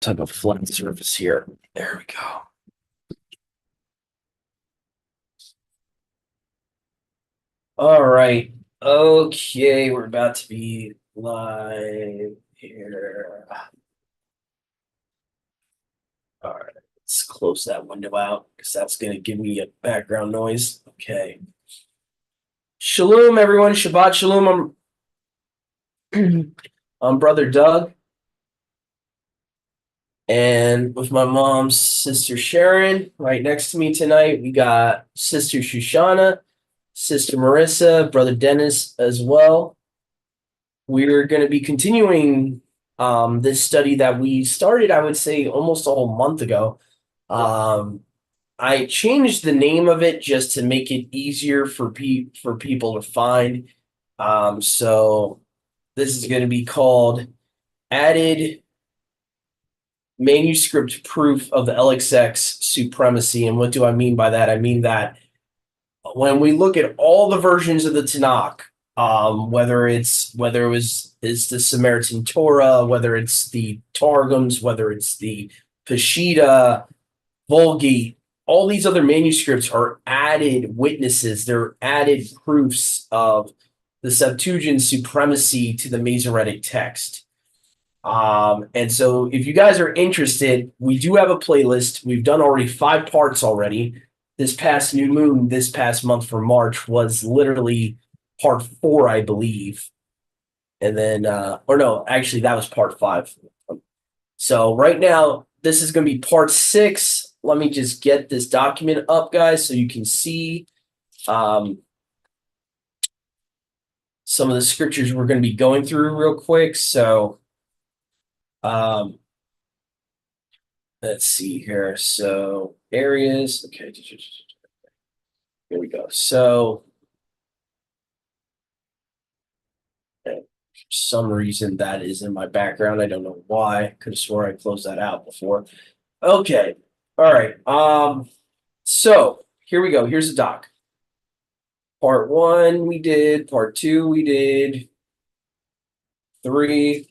type of flat surface here. There we go. All right. Okay, we're about to be live here. All right, let's close that window out because that's going to give me a background noise. Okay. Shalom, everyone. Shabbat shalom. I'm Brother Doug. And with my mom's sister Sharon right next to me tonight, we got Sister Shoshana, Sister Marissa, Brother Dennis as well. We're going to be continuing this study that we started, I would say, almost a whole month ago. I changed the name of it just to make it easier for people to find. So this is going to be called Added Manuscript Proof of the LXX Supremacy. And what do I mean by that? I mean that when we look at all the versions of the Tanakh, whether it was the Samaritan Torah, whether it's the Targums, whether it's the Peshitta, Vulgate, all these other manuscripts are added witnesses. They're added proofs of the Septuagint supremacy to the Masoretic text. And so if you guys are interested, we do have a playlist. We've done already 5 parts already. This past new moon, this past month for March was literally part 4, I believe. And then, or no, actually that was part 5. So right now, this is going to be part 6. Let me just get this document up, guys, so you can see some of the scriptures we're going to be going through real quick. So let's see here. So areas. Okay. Here we go. So for some reason that is in my background. I don't know why. Could have swore I closed that out before. Okay. All right. So here we go. Here's the doc. Part 1 we did. Part 2 we did. 3,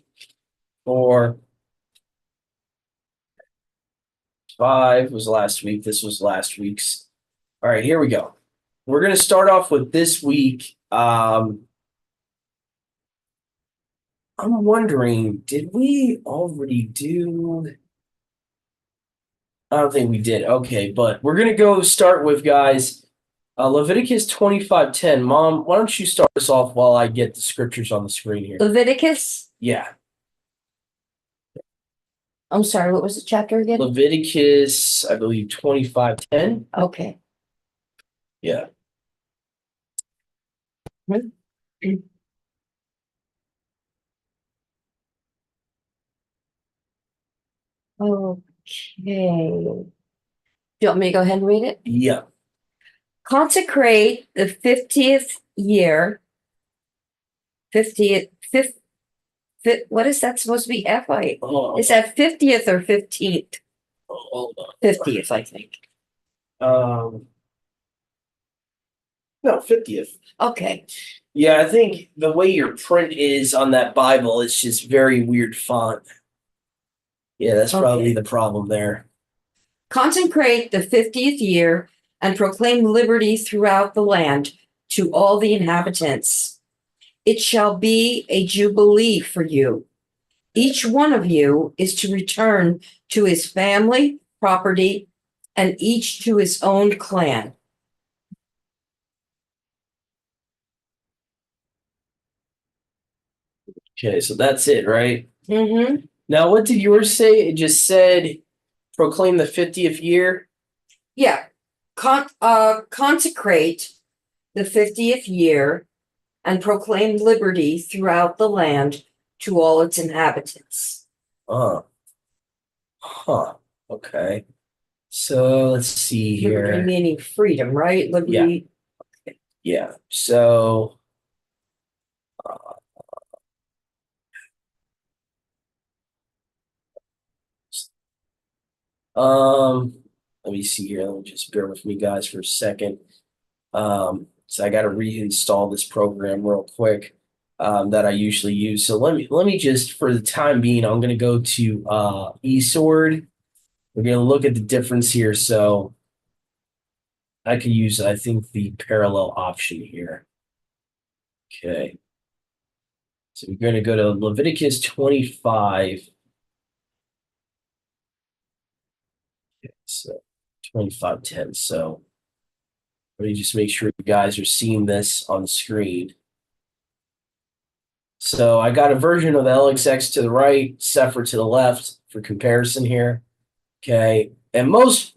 4, 5 was last week. This was last week's. All right, here we go. We're going to start off with this week. I'm wondering, did we already do? I don't think we did. Okay, but we're going to go start with, guys, Leviticus 25:10. Mom, why don't you start us off while I get the scriptures on the screen here? Leviticus? Yeah. I'm sorry, what was the chapter again? Leviticus, I believe, 25:10. Okay. Yeah. Okay. Do you want me to go ahead and read it? Yeah. Consecrate the 50th year. 50th, what is that supposed to be? F-I? Is that 50th or 15th? Hold on. 50th, I think. No, 50th. Okay. Yeah, I think the way your print is on that Bible, it's just very weird font. Yeah, that's probably the problem there. Consecrate the 50th year and proclaim liberty throughout the land to all the inhabitants. It shall be a jubilee for you. Each one of you is to return to his family, property, and each to his own clan. Okay, so that's it, right? Mm-hmm. Now, what did yours say? It just said proclaim the 50th year? Yeah. Consecrate the 50th year and proclaim liberty throughout the land to all its inhabitants. Huh. Okay. So let's see here. Liberty meaning freedom, right? Liberty. Yeah. So let me see here. Let me just bear with me, guys, for a second. So I got to reinstall this program real quick. that I usually use. So let me just, for the time being, I'm going to go to eSword. We're going to look at the difference here. So I could use, I think, the parallel option here. Okay. So we're going to go to Leviticus 25. Okay, so 25:10. So let me just make sure you guys are seeing this on the screen. So I got a version of the LXX to the right, Sefer to the left for comparison here. Okay. And most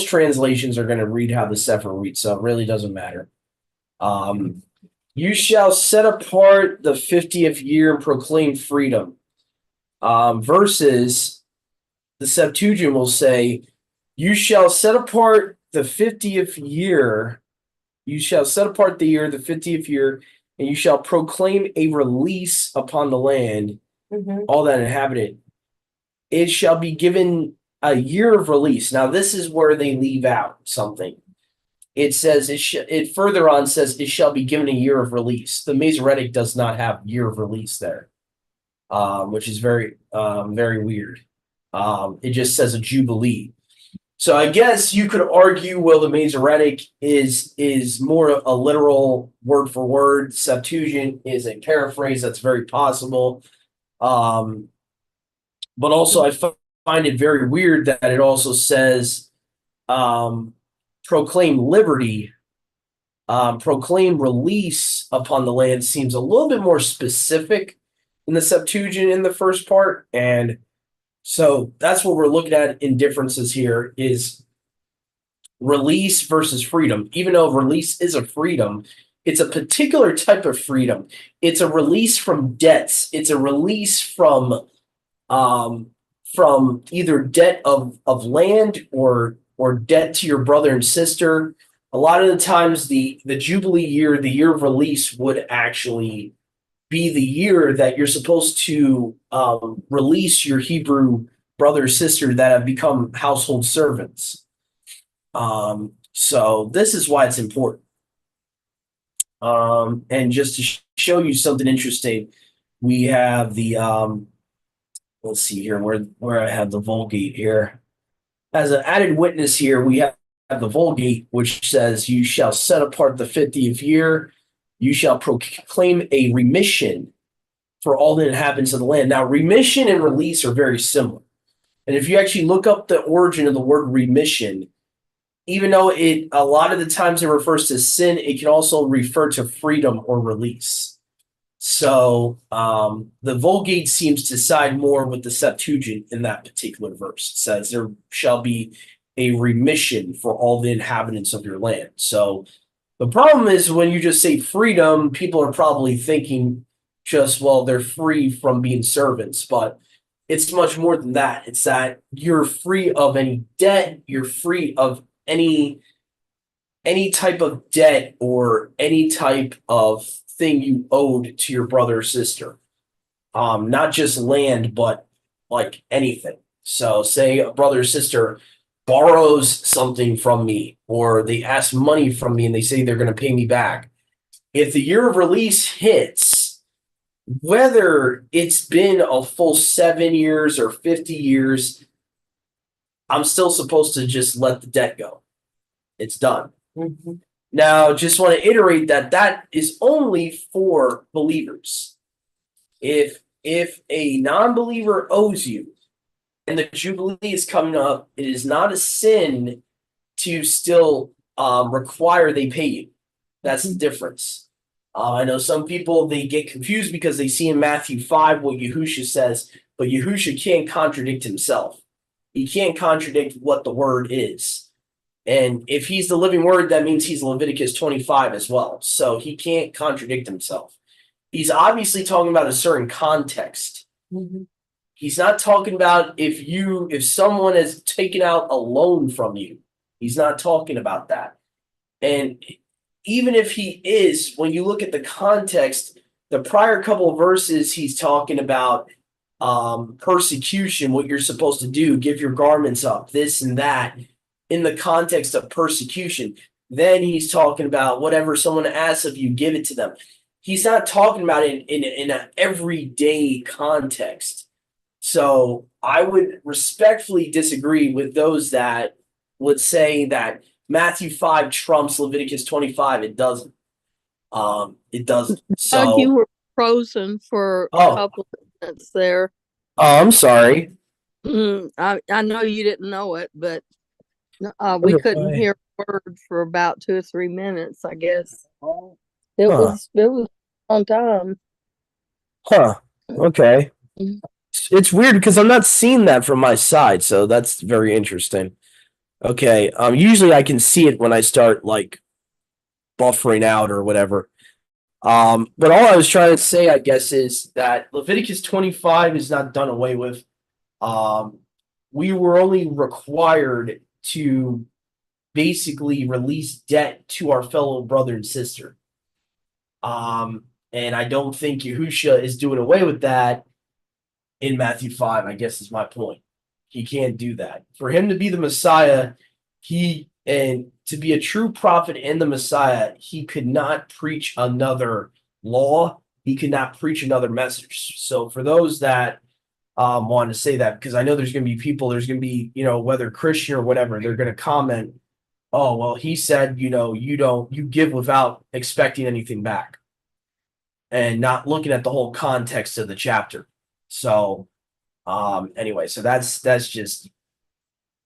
translations are going to read how the Sefer reads, so it really doesn't matter. You shall set apart the 50th year and proclaim freedom. Versus the Septuagint will say, you shall set apart the 50th year. You shall set apart the year, the 50th year, and you shall proclaim a release upon the land, all that inhabit it. It shall be given a year of release. Now, this is where they leave out something. It says it further on says it shall be given a year of release. The Masoretic does not have year of release there, which is very weird. It just says a jubilee. So I guess you could argue, well, the Masoretic is more a literal word for word. Septuagint is a paraphrase. That's very possible. But also, I find it very weird that it also says proclaim liberty, proclaim release upon the land seems a little bit more specific in the Septuagint in the first part. And so that's what we're looking at in differences here is release versus freedom. Even though release is a freedom, it's a particular type of freedom. It's a release from debts. It's a release from either debt of land or debt to your brother and sister. A lot of the times the Jubilee year, the year of release would actually be the year that you're supposed to release your Hebrew brother or sister that have become household servants. So this is why it's important. And just to show you something interesting, we have the let's see here where I have the Vulgate here. As an added witness here, we have the Vulgate, which says, "You shall set apart the 50th year. You shall proclaim a remission for all the inhabitants of the land." Now, remission and release are very similar. And if you actually look up the origin of the word remission, even though it a lot of the times it refers to sin, it can also refer to freedom or release. So the Vulgate seems to side more with the Septuagint in that particular verse. It says there shall be a remission for all the inhabitants of your land. So the problem is when you just say freedom, people are probably thinking just, well, they're free from being servants, but it's much more than that. It's that you're free of any debt, you're free of any type of debt or any type of thing you owed to your brother or sister. Not just land, but like anything. So say a brother or sister borrows something from me, or they ask money from me and they say they're going to pay me back. If the year of release hits, whether it's been a full 7 years or 50 years, I'm still supposed to just let the debt go. It's done. Mm-hmm. Now, just want to iterate that is only for believers. If a non-believer owes you and the Jubilee is coming up, it is not a sin to still require they pay you. That's the difference. I know some people, they get confused because they see in Matthew 5 what Yahusha says, but Yahusha can't contradict himself. He can't contradict what the word is. And if he's the living word, that means he's Leviticus 25 as well. So he can't contradict himself. He's obviously talking about a certain context. Mm-hmm. He's not talking about if someone has taken out a loan from you. He's not talking about that. And even if he is, when you look at the context, the prior couple of verses, he's talking about persecution, what you're supposed to do, give your garments up, this and that, in the context of persecution. Then he's talking about whatever someone asks of you, give it to them. he's not talking about it in an everyday context. So I would respectfully disagree with those that would say that Matthew 5 trumps Leviticus 25. It doesn't. It doesn't. Doug, you So, were frozen for a oh, couple of minutes there. I'm sorry. I know you didn't know it, but we couldn't hear a word for about 2 or 3 minutes, I guess. It Huh. was on time. Huh. Okay. Mhm. It's weird because I'm not seeing that from my side, so that's very interesting. Okay. Usually I can see it when I start like buffering out or whatever. But all I was trying to say, I guess, is that Leviticus 25 is not done away with. Um, we were only required to basically release debt to our fellow brother and sister. And I don't think Yahusha is doing away with that in Matthew 5, I guess is my point. He can't do that. For him to be the Messiah, and to be a true prophet and the Messiah, he could not preach another law. He could not preach another message. So for those that want to say that, because I know there's going to be people, there's going to be, whether Christian or whatever, they're going to comment, oh, well, he said, you give without expecting anything back and not looking at the whole context of the chapter. So anyway, so that's just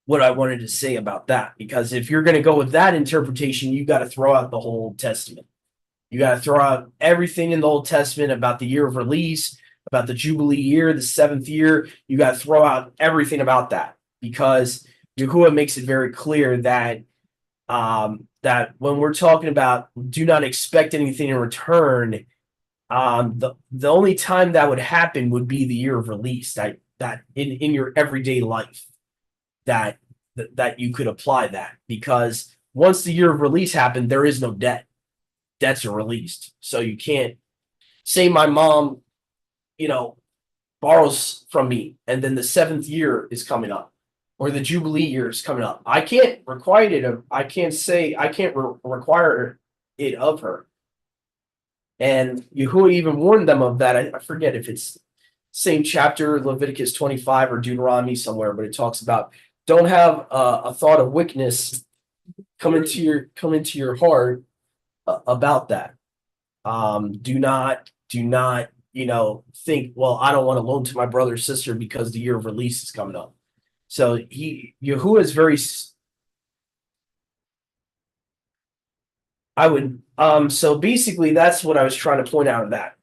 what I wanted to say about that. Because if you're going to go with that interpretation, you got to throw out the whole Old Testament. You got to throw out everything in the Old Testament about the year of release, about the Jubilee year, the seventh year. You got to throw out everything about that because Yahuwah makes it very clear that that when we're talking about do not expect anything in return, the only time that would happen would be the year of release. That in your everyday life that that you could apply that because once the year of release happened, there is no debt. Debts are released. So you can't say my mom, borrows from me and then the seventh year is coming up or the Jubilee year is coming up. I can't require it of, I can't require it of her. And Yahuwah even warned them of that. I forget if it's same chapter, Leviticus 25 or Deuteronomy somewhere, but it talks about don't have a thought of wickedness come into your heart about that. Do not, think, well, I don't want to loan to my brother or sister because the year of release is coming up. So Yahuwah is very, so basically that's what I was trying to point out of that.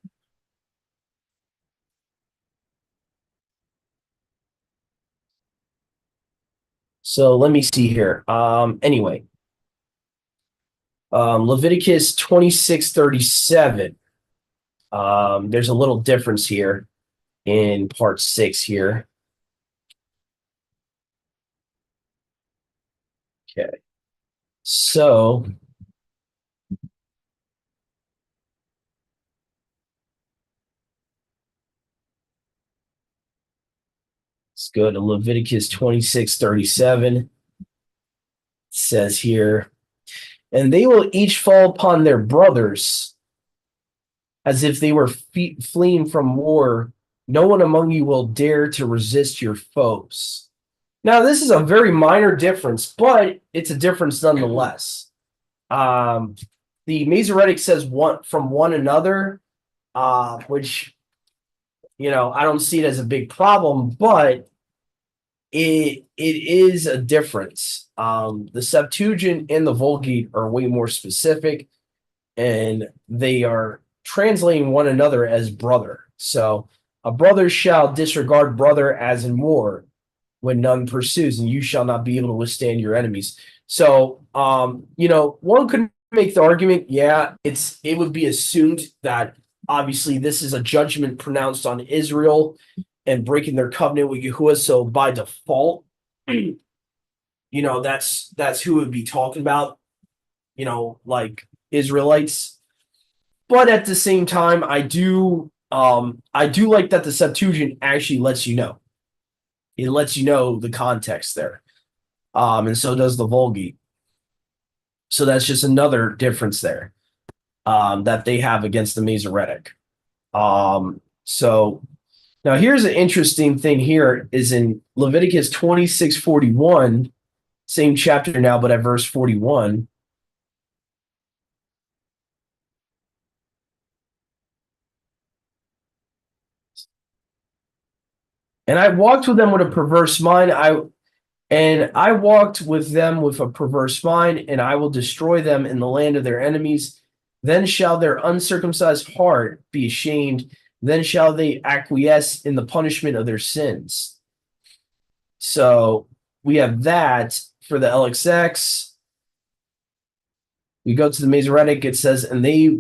So let me see here. Anyway, Leviticus 26:37. There's a little difference here in part 6 here. Okay. So let's go to Leviticus 26:37. It says here, and they will each fall upon their brothers as if they were fleeing from war. No one among you will dare to resist your foes. Now, this is a very minor difference, but it's a difference nonetheless. The Masoretic says one from one another, which I don't see it as a big problem, but it is a difference. The Septuagint and the Vulgate are way more specific, and they are translating one another as brother. So a brother shall disregard brother as in war when none pursues, and you shall not be able to withstand your enemies. So one could make the argument, yeah, it would be assumed that obviously this is a judgment pronounced on Israel and breaking their covenant with Yahuwah. So by default, that's who it would be talking about, like Israelites. But at the same time, I do like that the Septuagint actually lets you know. It lets you know the context there. And so does the Vulgate. So that's just another difference there. that they have against the Masoretic. So now here's an interesting thing here is in Leviticus 26:41, same chapter now, but at verse 41. And I walked with them with a perverse mind. I walked with them with a perverse mind, and I will destroy them in the land of their enemies. Then shall their uncircumcised heart be ashamed. Then shall they acquiesce in the punishment of their sins. So we have that for the LXX. We go to the Masoretic. It says, and they,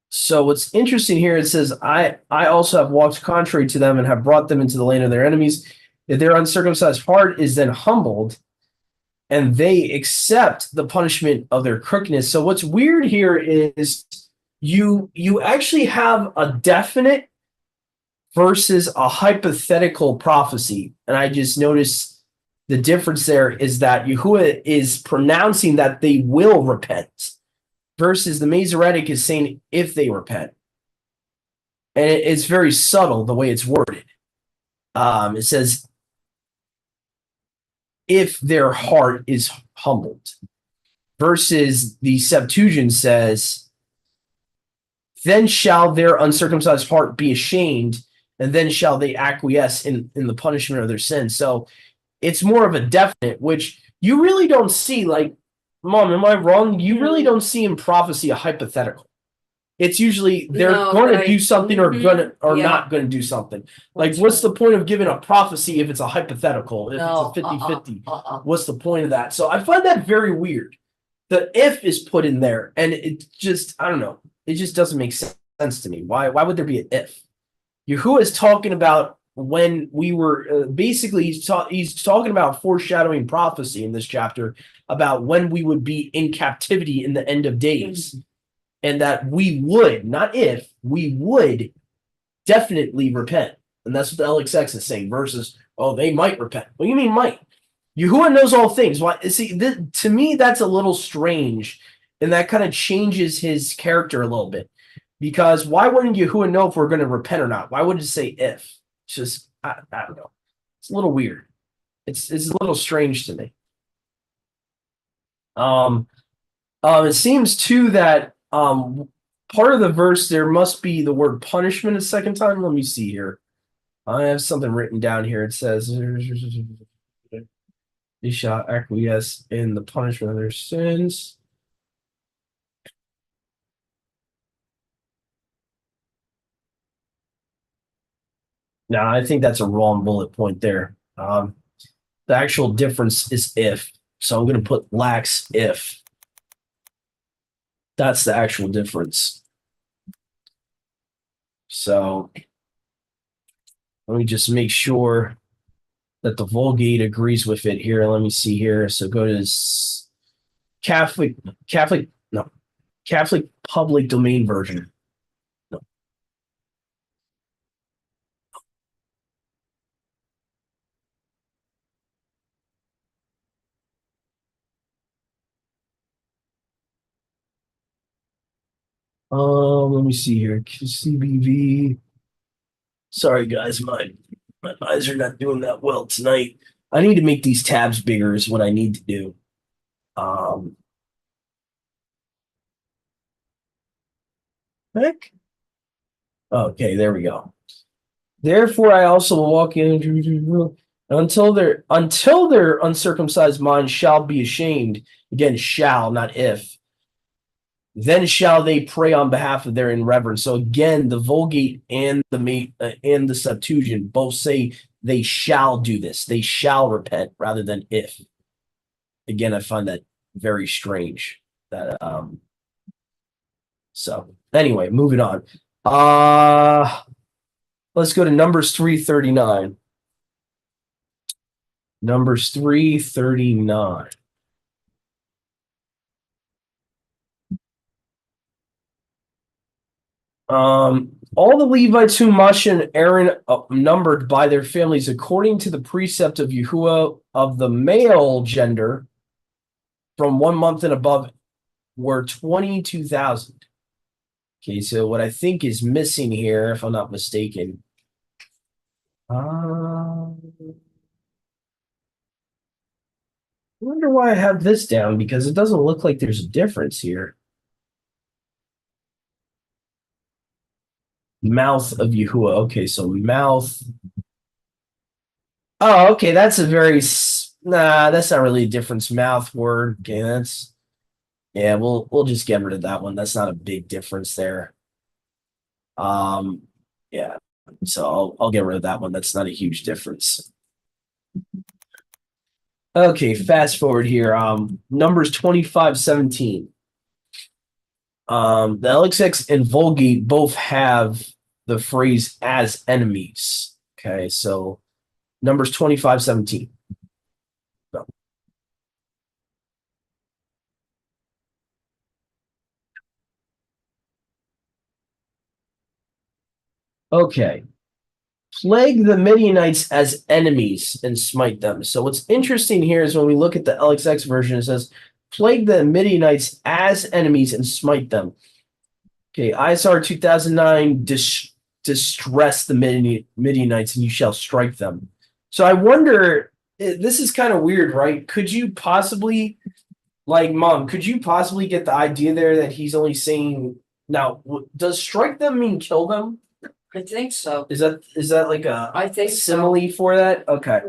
so what's interesting here, it says, I also have walked contrary to them and have brought them into the land of their enemies. If their uncircumcised heart is then humbled, and they accept the punishment of their crookedness. So what's weird here is you actually have a definite versus a hypothetical prophecy. And I just noticed the difference there is that Yahuwah is pronouncing that they will repent versus the Masoretic is saying if they repent. And it's very subtle the way it's worded. It says, if their heart is humbled, versus the Septuagint says, then shall their uncircumcised heart be ashamed, and then shall they acquiesce in the punishment of their sins. So it's more of a definite, which you really don't see. Like, Mom, am I wrong? You really don't see in prophecy a hypothetical. It's usually they're going to do something or not going to do something. Like, what's the point of giving a prophecy if it's a hypothetical, if it's a 50-50? What's the point of that? So I find that very weird. The if is put in there, and it just, I don't know. It just doesn't make sense to me. Why would there be an if? Yahuwah is talking about when we were, basically, he's talking about foreshadowing prophecy in this chapter about when we would be in captivity in the end of days. And that we would, not if, we would definitely repent. And that's what the LXX is saying versus, oh, they might repent. What do you mean might? Yahuwah knows all things. Why? See, to me, that's a little strange. And that kind of changes his character a little bit. Because why wouldn't Yahuwah know if we're going to repent or not? Why would it say if? It's just, I don't know. It's a little weird. It's a little strange to me. It seems too that part of the verse there must be the word punishment a second time. Let me see here. I have something written down here. It says they shall acquiesce in the punishment of their sins. No, I think that's a wrong bullet point there. The actual difference is if. So I'm going to put lax if. That's the actual difference. So let me just make sure that the Vulgate agrees with it here. Let me see here. So go to Catholic Public Domain Version. No. Let me see here. CBV. Sorry, guys, my eyes are not doing that well tonight. I need to make these tabs bigger is what I need to do. Heck. Okay, there we go. Therefore, I also will walk in until their uncircumcised mind shall be ashamed. Again, shall, not if. Then shall they pray on behalf of their irreverence. So again, the Vulgate and the Septuagint both say they shall do this. They shall repent rather than if. Again, I find that very strange. That So anyway, moving on. Let's go to Numbers 3:39. Numbers 3:39. All the Levites whom Moshe and Aaron numbered by their families according to the precept of Yahuwah of the male gender from 1 month and above were 22,000. Okay, so what I think is missing here, if I'm not mistaken, I wonder why I have this down because it doesn't look like there's a difference here. Mouth of Yahuwah. Okay, so mouth. Oh, okay, that's a very nah. That's not really a difference. Mouth word. Okay, that's yeah. We'll just get rid of that one. That's not a big difference there. Um, yeah. So I'll get rid of that one. That's not a huge difference. Okay, fast forward here. Numbers 25:17. The LXX and Vulgate both have the phrase as enemies. Okay, so Numbers 25:17. Okay. Plague the Midianites as enemies and smite them. So what's interesting here is when we look at the LXX version, it says, plague the Midianites as enemies and smite them. Okay, ISR 2009, distress the Midianites and you shall strike them. So I wonder, this is kind of weird, right? Could you possibly, like, Mom, could you possibly get the idea there that he's only saying, now, does strike them mean kill them? I think so. Is that like a I think simile for that? Okay.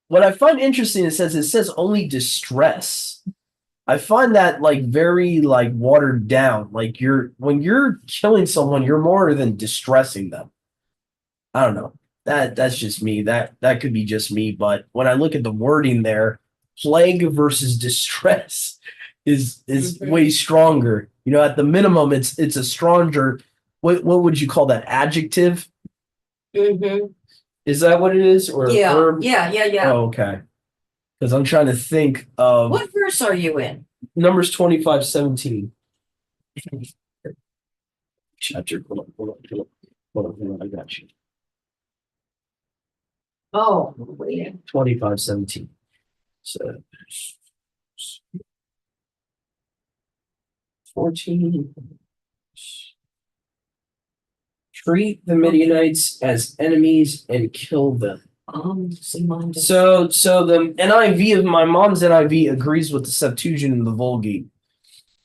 What I find interesting, it says only distress. I find that like very like watered down. Like when you're killing someone, you're more than distressing them. I don't know. That's just me. That could be just me. But when I look at the wording there, plague versus distress is way stronger. You know, at the minimum, it's a stronger. What would you call that? Adjective? Is that what it is, or a Yeah, verb? yeah. Oh, okay. Because I'm trying to think of What verse are you in? Numbers 25:17. Chapter. Hold on, I got you. Oh, wait. 25:17. So 14. Treat the Midianites as enemies and kill them. See mine. So the NIV of my mom's NIV agrees with the Septuagint and the Vulgate.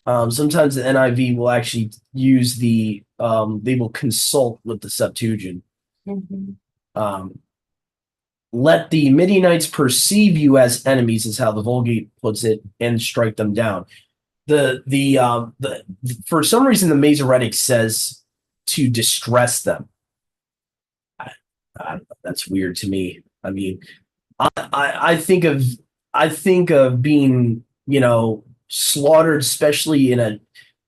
Sometimes the NIV will actually use they will consult with the Septuagint. Let the Midianites perceive you as enemies is how the Vulgate puts it, and strike them down. For some reason the Masoretic says to distress them. That's weird to me. I mean, I think of being, slaughtered, especially in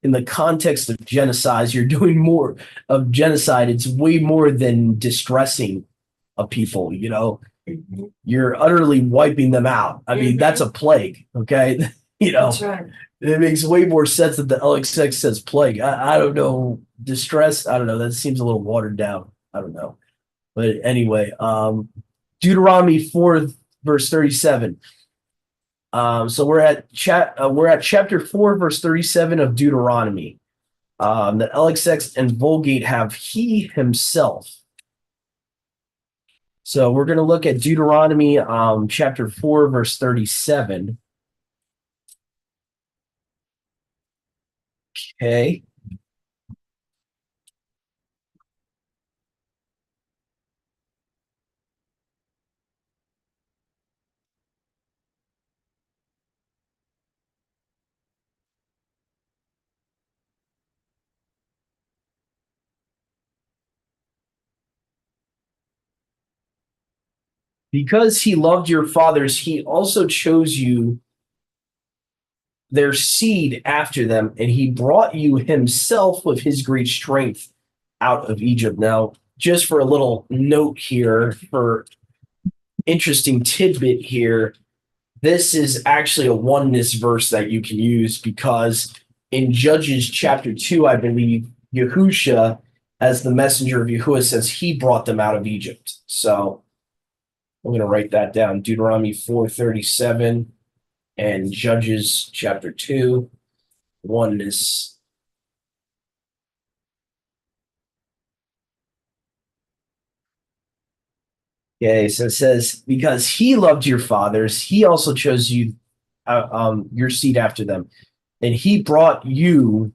the context of genocide. You're doing more of genocide. It's way more than distressing a people. You're utterly wiping them out. I mean, that's a plague. Okay, That's right. it makes way more sense that the LXX says plague. I don't know, distress. I don't know. That seems a little watered down. I don't know. But anyway, Deuteronomy 4 verse 37. So we're at chapter 4 verse 37 of Deuteronomy. The LXX and Vulgate have he himself. So we're going to look at Deuteronomy chapter 4 verse 37. Okay. Because he loved your fathers, he also chose you, their seed after them, and he brought you himself with his great strength out of Egypt. Now, just for a little note here, for interesting tidbit here, this is actually a oneness verse that you can use because in Judges chapter 2, I believe, Yahusha, as the messenger of Yahuwah, says he brought them out of Egypt. So I'm going to write that down. Deuteronomy 4:37 and Judges chapter 2. oneness. Okay, so it says, because he loved your fathers, he also chose you, your seed after them, and he brought you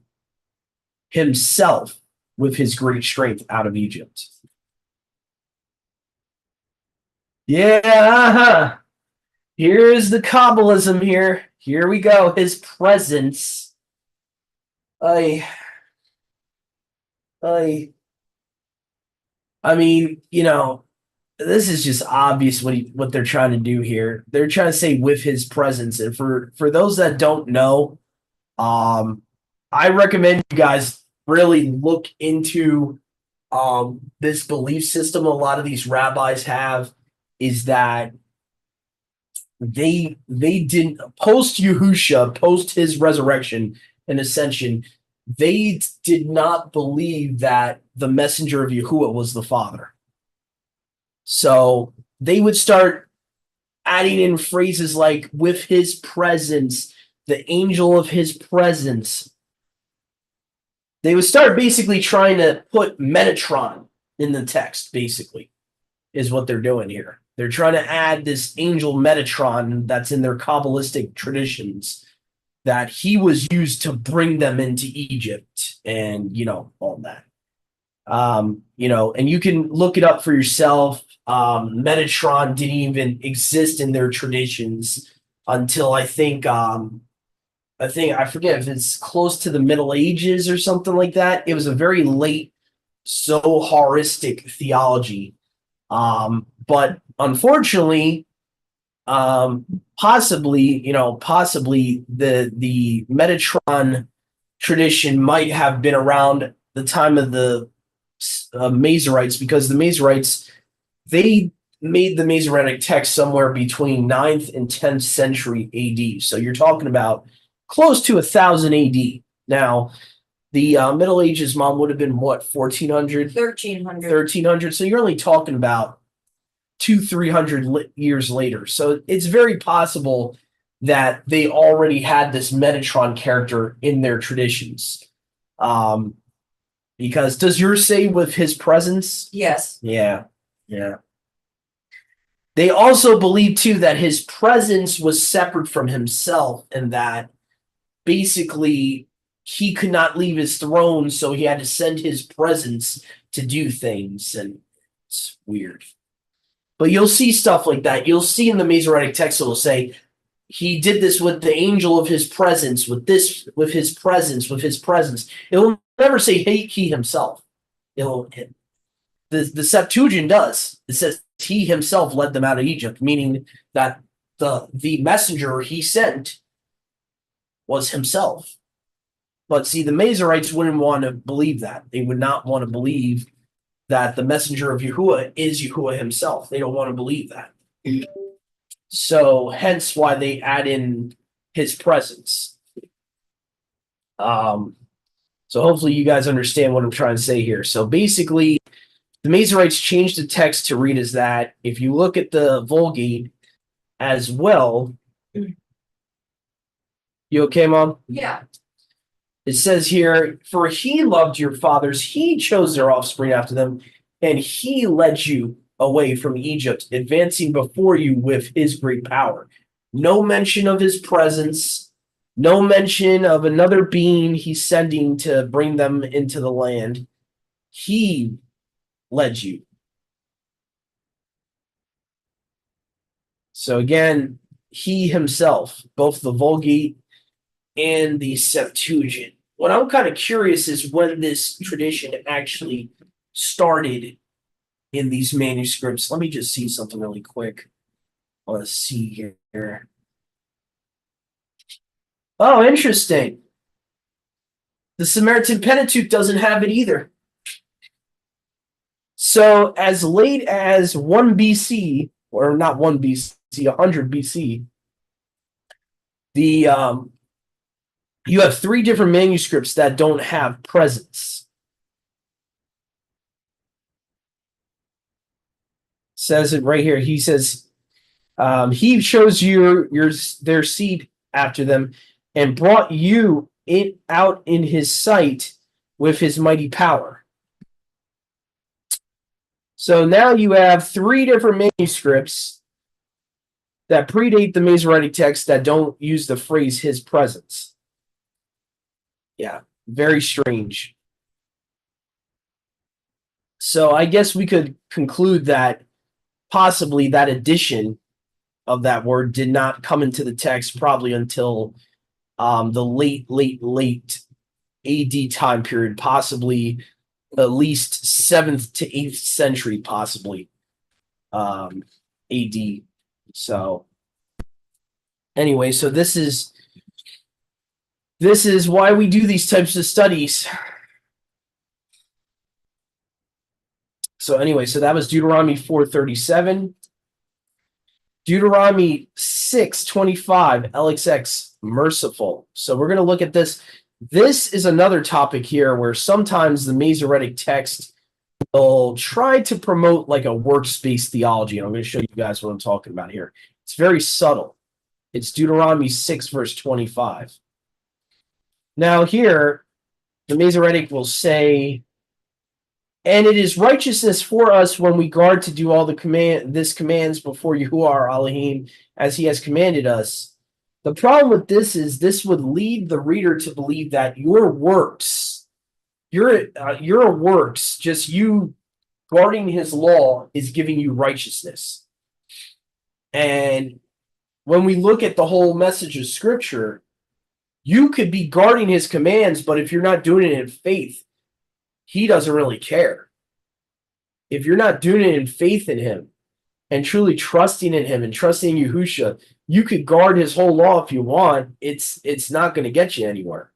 himself with his great strength out of Egypt. Yeah, here is the Kabbalism here. Here we go. His presence. I mean, this is just obvious what they're trying to do here. They're trying to say with his presence. And for those that don't know, I recommend you guys really look into this belief system a lot of these rabbis have, is that they didn't post Yahusha, post his resurrection and ascension, they did not believe that the messenger of Yahuwah was the Father. So they would start adding in phrases like with his presence, the angel of his presence. They would start basically trying to put Metatron in the text, basically, is what they're doing here. They're trying to add this angel Metatron that's in their Kabbalistic traditions, that he was used to bring them into Egypt and, all that. And you can look it up for yourself. Metatron didn't even exist in their traditions until I forget if it's close to the Middle Ages or something like that. It was a very late Zoharistic theology. But unfortunately, possibly the Metatron tradition might have been around the time of the Masoretes, because the Masoretes, they made the Masoretic text somewhere between 9th and 10th century AD. So you're talking about close to 1000 AD. Now, the Middle Ages, Mom, would have been what, 1400? 1300. 1300. So you're only talking about 200-300 years later. So it's very possible that they already had this Metatron character in their traditions. Because does yours say with his presence? Yes. Yeah. They also believe too that his presence was separate from himself, and that basically he could not leave his throne, so he had to send his presence to do things, and it's weird. But you'll see stuff like that. You'll see in the Masoretic text, it'll say he did this with the angel of his presence, with his presence. It will never say he himself. The Septuagint does. It says he himself led them out of Egypt, meaning that the messenger he sent was himself. But see, the Masoretes wouldn't want to believe that. They would not want to believe that the messenger of Yahuwah is Yahuwah himself. They don't want to believe that. So hence why they add in his presence. So hopefully you guys understand what I'm trying to say here. So basically, the Masoretes changed the text to read as that. If you look at the Vulgate as well, you okay, Mom? Yeah. It says here, for he loved your fathers, he chose their offspring after them, and he led you away from Egypt, advancing before you with his great power. No mention of his presence, no mention of another being he's sending to bring them into the land. He led you. So again, he himself, both the Vulgate and the Septuagint. What I'm kind of curious is when this tradition actually started in these manuscripts. Let me just see something really quick. I want to see here. Oh, interesting. The Samaritan Pentateuch doesn't have it either. So as late as 1 BC, or not 1 BC, 100 BC, you have 3 different manuscripts that don't have presence. Says it right here. He says, he chose their seed after them and brought you it out in his sight with his mighty power. So now you have 3 different manuscripts that predate the Masoretic text that don't use the phrase his presence. Yeah, very strange. So I guess we could conclude that possibly that addition of that word did not come into the text probably until the late AD time period, possibly at least 7th to 8th century, possibly AD. So anyway, so this is why we do these types of studies. So anyway, so that was Deuteronomy 4:37. Deuteronomy 6:25, LXX merciful. So we're going to look at this. This is another topic here where sometimes the Masoretic text will try to promote like a works-based theology. And I'm going to show you guys what I'm talking about here. It's very subtle. It's Deuteronomy 6, verse 25. Now here, the Masoretic will say, and it is righteousness for us when we guard to do all the commands before Yahuwah our Elohim, as he has commanded us. The problem with this is this would lead the reader to believe that your works, your works, just you guarding his law is giving you righteousness. And when we look at the whole message of Scripture, you could be guarding his commands, but if you're not doing it in faith, he doesn't really care. If you're not doing it in faith in him and truly trusting in him and trusting in Yahusha, you could guard his whole law if you want. It's not going to get you anywhere.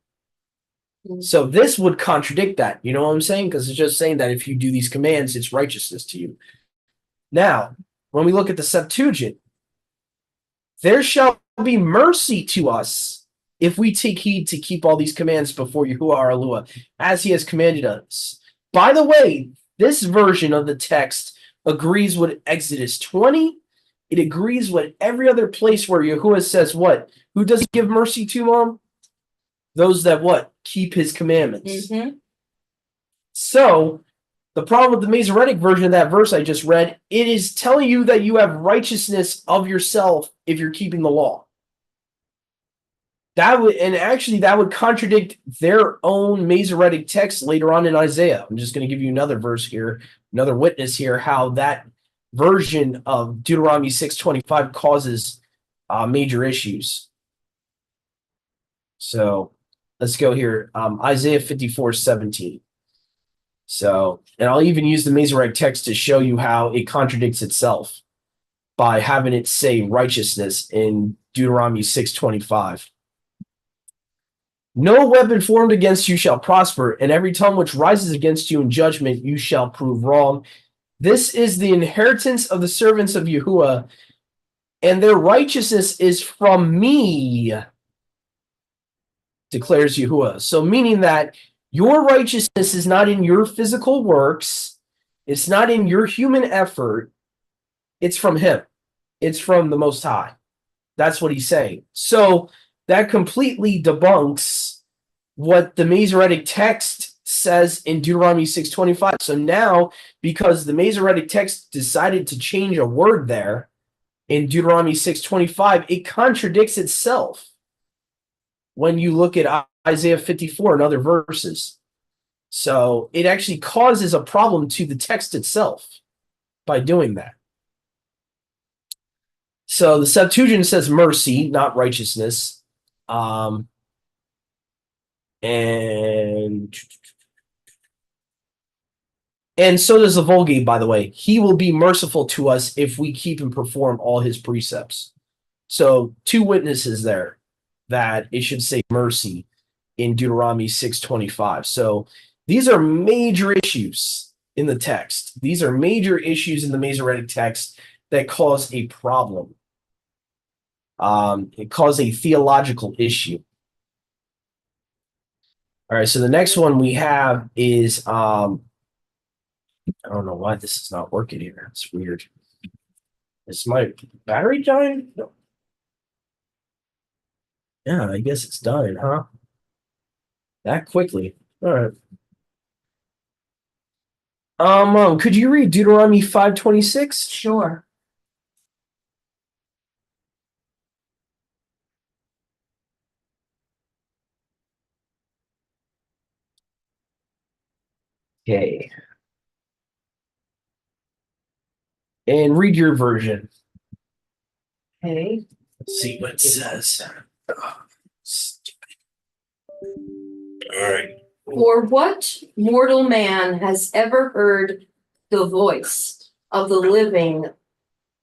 So this would contradict that. You know what I'm saying? Because it's just saying that if you do these commands, it's righteousness to you. Now, when we look at the Septuagint, there shall be mercy to us if we take heed to keep all these commands before Yahuwah our Elohim, as he has commanded us. By the way, this version of the text agrees with Exodus 20. It agrees with every other place where Yahuwah says what? Who does he give mercy to, Mom? Those that what? Keep his commandments. Mm-hmm. So, the problem with the Masoretic version of that verse I just read, it is telling you that you have righteousness of yourself if you're keeping the law. That would contradict their own Masoretic text later on in Isaiah. I'm just going to give you another verse here, another witness here, how that version of Deuteronomy 6:25 causes major issues. So let's go here. Isaiah 54:17. So, and I'll even use the Masoretic text to show you how it contradicts itself by having it say righteousness in Deuteronomy 6:25. No weapon formed against you shall prosper, and every tongue which rises against you in judgment you shall prove wrong. This is the inheritance of the servants of Yahuwah, and their righteousness is from me, declares Yahuwah. So meaning that your righteousness is not in your physical works, it's not in your human effort, it's from him. It's from the Most High. That's what he's saying. So that completely debunks what the Masoretic text says in Deuteronomy 6:25. So now, because the Masoretic text decided to change a word there in Deuteronomy 6:25, it contradicts itself when you look at Isaiah 54 and other verses. So it actually causes a problem to the text itself by doing that. So the Septuagint says mercy, not righteousness. And so does the Vulgate, by the way. He will be merciful to us if we keep and perform all his precepts. So 2 witnesses there that it should say mercy in Deuteronomy 6:25. So these are major issues in the text. These are major issues in the Masoretic text that cause a problem. It caused a theological issue. All right, so the next one we have is, I don't know why this is not working here. It's weird. Is my battery dying? No. Yeah, I guess it's dying, huh? That quickly. All right. Could you read Deuteronomy 5:26? Sure. Okay. And read your version. Okay. Let's see what it says. All right. For what mortal man has ever heard the voice of the living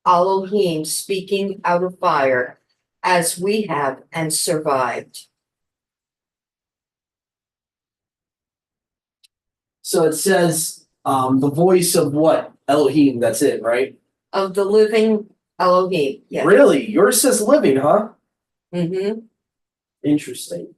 Elohim speaking out of fire, as we have and survived? So it says the voice of what? Elohim, that's it, right? Of the living Elohim. Yeah. Really? Yours says living, huh? Mm-hmm. Interesting.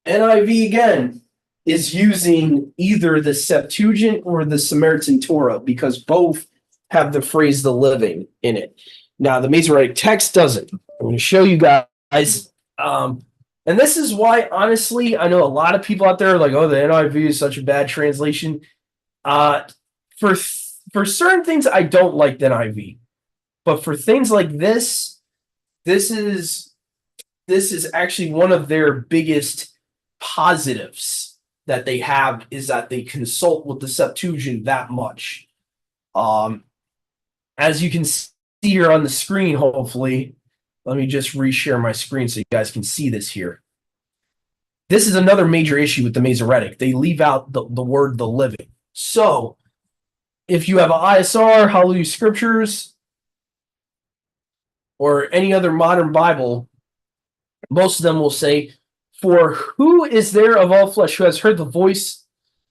NIV again is using either the Septuagint or the Samaritan Torah because both have the phrase the living in it. Now, the Masoretic text doesn't. I'm going to show you guys. And this is why, honestly, I know a lot of people out there are like, oh, the NIV is such a bad translation. For certain things, I don't like the NIV. But for things like this is actually one of their biggest positives that they have is that they consult with the Septuagint that much. As you can see here on the screen, hopefully, let me just reshare my screen so you guys can see this here. This is another major issue with the Masoretic. They leave out the word the living. So if you have an ISR, Hallelujah Scriptures, or any other modern Bible, most of them will say, for who is there of all flesh who has heard the voice?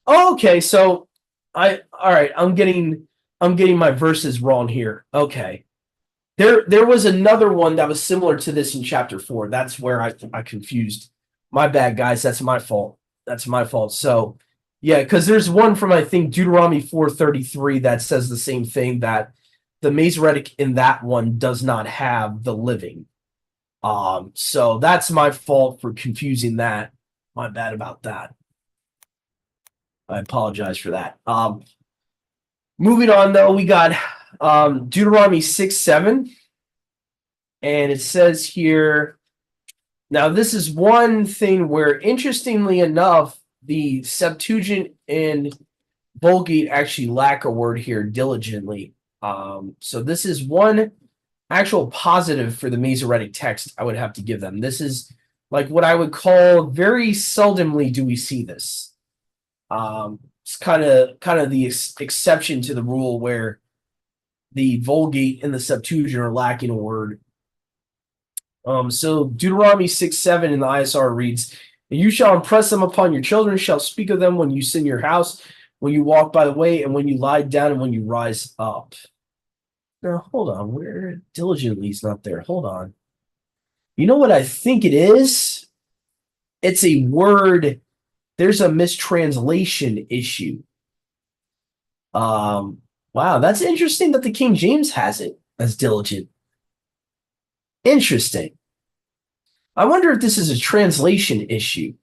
Oh, okay, so all right, I'm getting my verses wrong here. Okay. There was another one that was similar to this in chapter 4. That's where I confused. My bad, guys. That's my fault. So yeah, because there's one from I think Deuteronomy 4:33 that says the same thing, that the Masoretic in that one does not have the living. So that's my fault for confusing that. My bad about that. I apologize for that. Moving on though, we got Deuteronomy 6:7. And it says here, now this is one thing where, interestingly enough, the Septuagint and Vulgate actually lack a word here, diligently. So this is one actual positive for the Masoretic text I would have to give them. This is like what I would call, very seldomly do we see this. It's kind of the exception to the rule where the Vulgate and the Septuagint are lacking a word. So Deuteronomy 6:7 in the ISR reads, and you shall impress them upon your children, shall speak of them when you sit in your house, when you walk by the way, and when you lie down, and when you rise up. Now, hold on. Where diligently is not there. Hold on. You know what I think it is? It's a word. There's a mistranslation issue. Wow, that's interesting that the King James has it as diligent. Interesting. I wonder if this is a translation issue.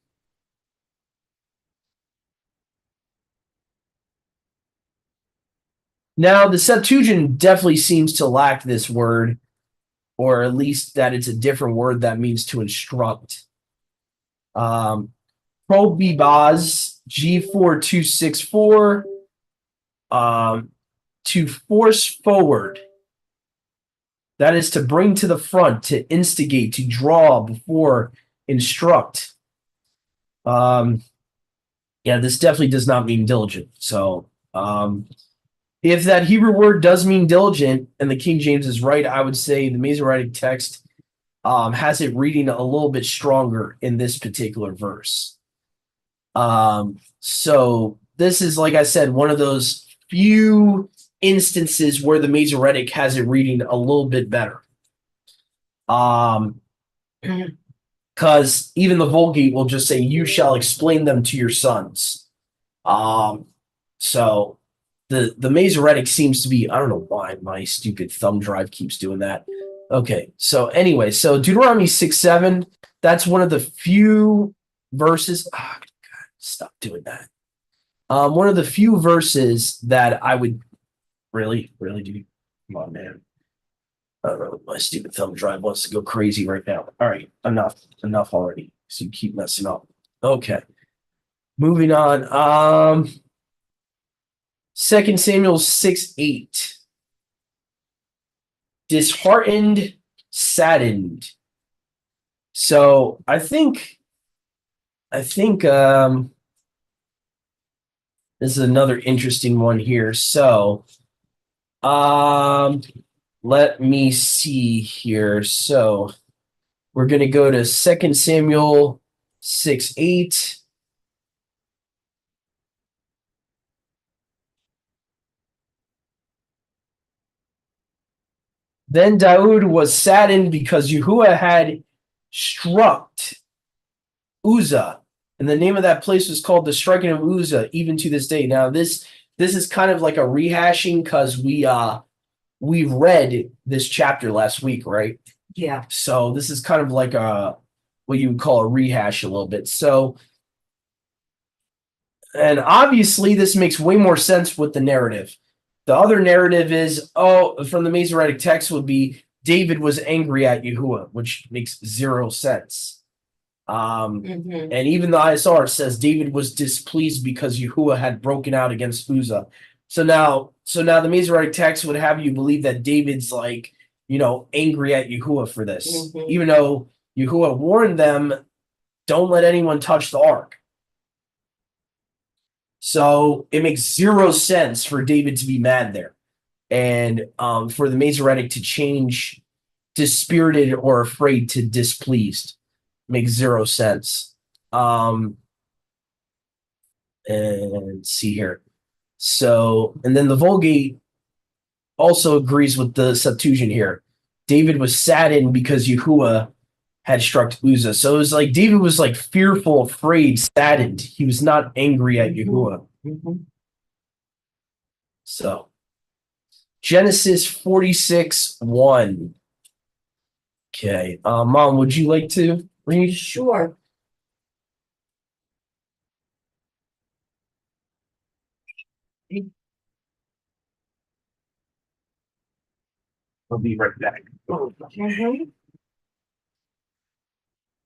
Now, the Septuagint definitely seems to lack this word, or at least that it's a different word that means to instruct. Probibaz, G4264, to force forward. That is to bring to the front, to instigate, to draw before, instruct. Yeah, this definitely does not mean diligent. So, if that Hebrew word does mean diligent, and the King James is right, I would say the Masoretic text has it reading a little bit stronger in this particular verse. So this is, like I said, one of those few instances where the Masoretic has it reading a little bit better. Because even the Vulgate will just say, you shall explain them to your sons. So the Masoretic seems to be, I don't know why my stupid thumb drive keeps doing that. Okay, so anyway, so Deuteronomy 6:7, that's one of the few verses. Ah, God, stop doing that. One of the few verses that I would really do. Come on, man. I don't know. My stupid thumb drive wants to go crazy right now. All right, enough already. So you keep messing up. Okay, moving on. 2 Samuel 6:8. Disheartened, saddened. So I think this is another interesting one here. So let me see here. So we're gonna go to 2 Samuel 6:8. Then Daud was saddened because Yahuwah had struck Uzzah, and the name of that place was called the striking of Uzzah, even to this day. Now this is kind of like a rehashing because we read this chapter last week, right? Yeah. So this is kind of like a what you would call a rehash a little bit. So, and obviously this makes way more sense with the narrative. The other narrative is, from the Masoretic text would be David was angry at Yahuwah, which makes zero sense. Mhm. And even the ISR says David was displeased because Yahuwah had broken out against Uzzah. So now the Masoretic text would have you believe that David's like, angry at Yahuwah for this, Mhm. even though Yahuwah warned them, don't let anyone touch the ark. So it makes zero sense for David to be mad there, and for the Masoretic to change dispirited or afraid to displeased makes zero sense. And see here. So, and then the Vulgate also agrees with the Septuagint here. David was saddened because Yahuwah had struck Uzzah. So it was like David was like fearful, afraid, saddened. He was not angry at Yahuwah. Mhm. So Genesis 46:1. Okay. Mom, would you like to read? Sure. I'll be right back. Mhm.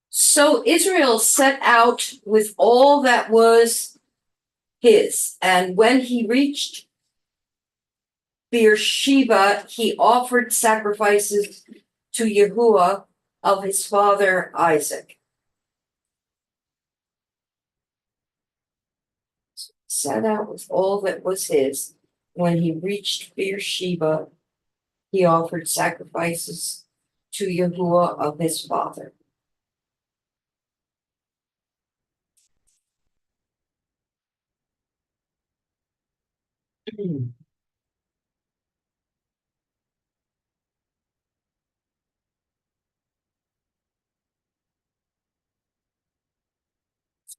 So Israel set out with all that was his, and when he reached Beersheba, he offered sacrifices to Yahuwah of his father Isaac. Set out with all that was his. When he reached Beersheba, he offered sacrifices to Yahuwah of his father.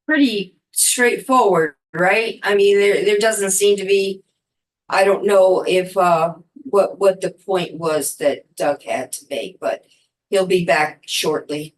Pretty straightforward, right? I mean, there doesn't seem to be. I don't know if what the point was that Doug had to make, but he'll be back shortly.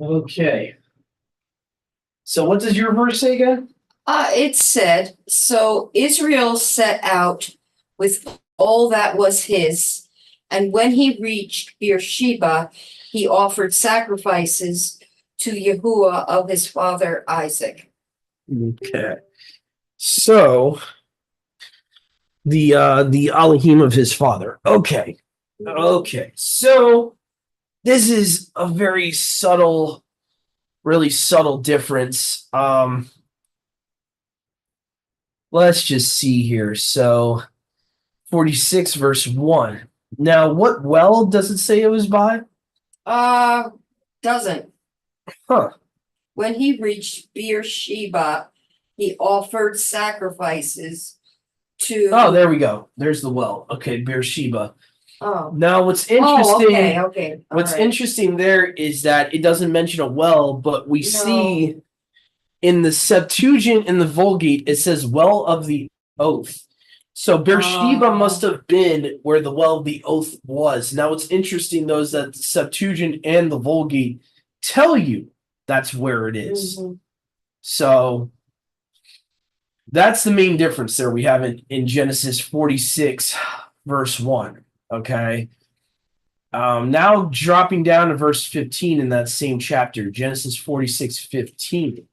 Okay. So what does your verse say again? It said, so Israel set out with all that was his, and when he reached Beersheba, he offered sacrifices to Yahuwah of his father Isaac. Okay. So the Elohim of his father. Okay. Okay. So this is a very subtle, really subtle difference. Let's just see here. So 46 verse 1. Now, what well does it say it was by? Doesn't. Huh. When he reached Beersheba, he offered sacrifices to. Oh, there we go. There's the well. Okay, Beersheba. Oh. Now, what's interesting? Okay. What's interesting there is that it doesn't mention a well, but we see in the Septuagint and the Vulgate it says well of the oath. So Beersheba must have been where the well of the oath was. Now, what's interesting though is that the Septuagint and the Vulgate tell you that's where it is. Mhm. So that's the main difference there. We have it in Genesis 46, verse 1. Okay. Now dropping down to verse 15 in that same chapter, Genesis 46:15.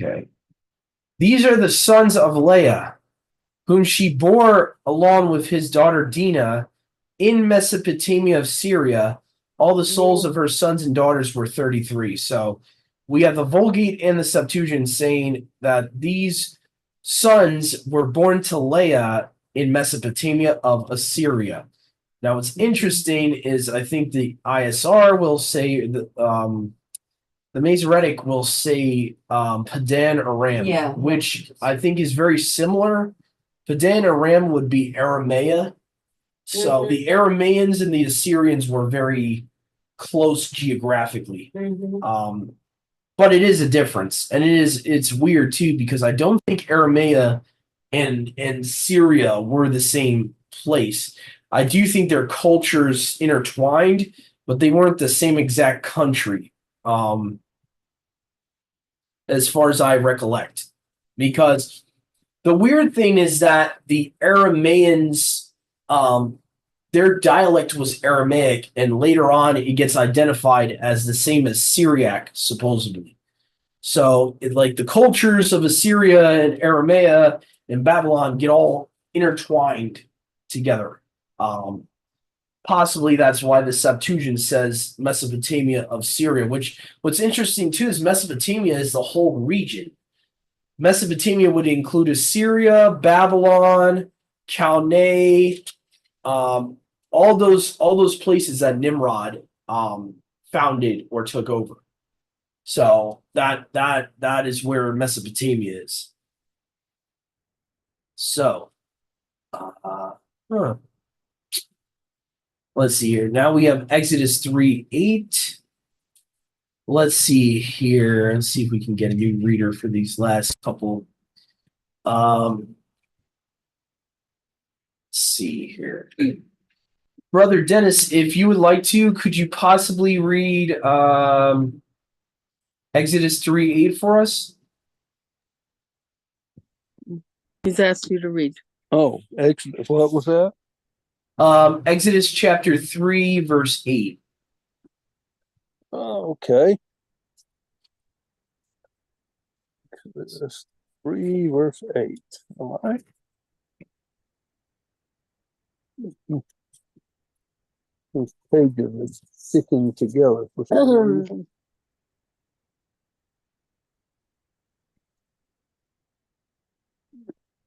Okay. These are the sons of Leah, whom she bore along with his daughter Dinah in Mesopotamia of Syria. All the souls of her sons and daughters were 33. So we have the Vulgate and the Septuagint saying that these sons were born to Leah in Mesopotamia of Assyria. Now, what's interesting is I think the ISR will say that the Masoretic will say Padan Aram, which I think is very similar. Padan Aram would be Aramea. So the Arameans and the Assyrians were very close geographically. But it is a difference. And it's weird too, because I don't think Aramea and Syria were the same place. I do think their cultures intertwined, but they weren't the same exact country. As far as I recollect. Because the weird thing is that the Arameans, their dialect was Aramaic, and later on it gets identified as the same as Syriac, supposedly. So, like the cultures of Assyria and Aramea and Babylon get all intertwined together. Possibly that's why the Septuagint says Mesopotamia of Syria, which what's interesting too is Mesopotamia is the whole region. Mesopotamia would include Assyria, Babylon, Chaldea, all those places that Nimrod founded or took over. So that is where Mesopotamia is. So, let's see here. Now we have Exodus 3:8. Let's see here. Let's see if we can get a new reader for these last couple. Let's see here. Brother Dennis, if you would like to, could you possibly read Exodus 3:8 for us? He's asked you to read. Oh, Exodus. What was that? Exodus chapter 3, verse 8. Oh, okay. Exodus 3, verse 8. All right. These pages are sticking together for some reason.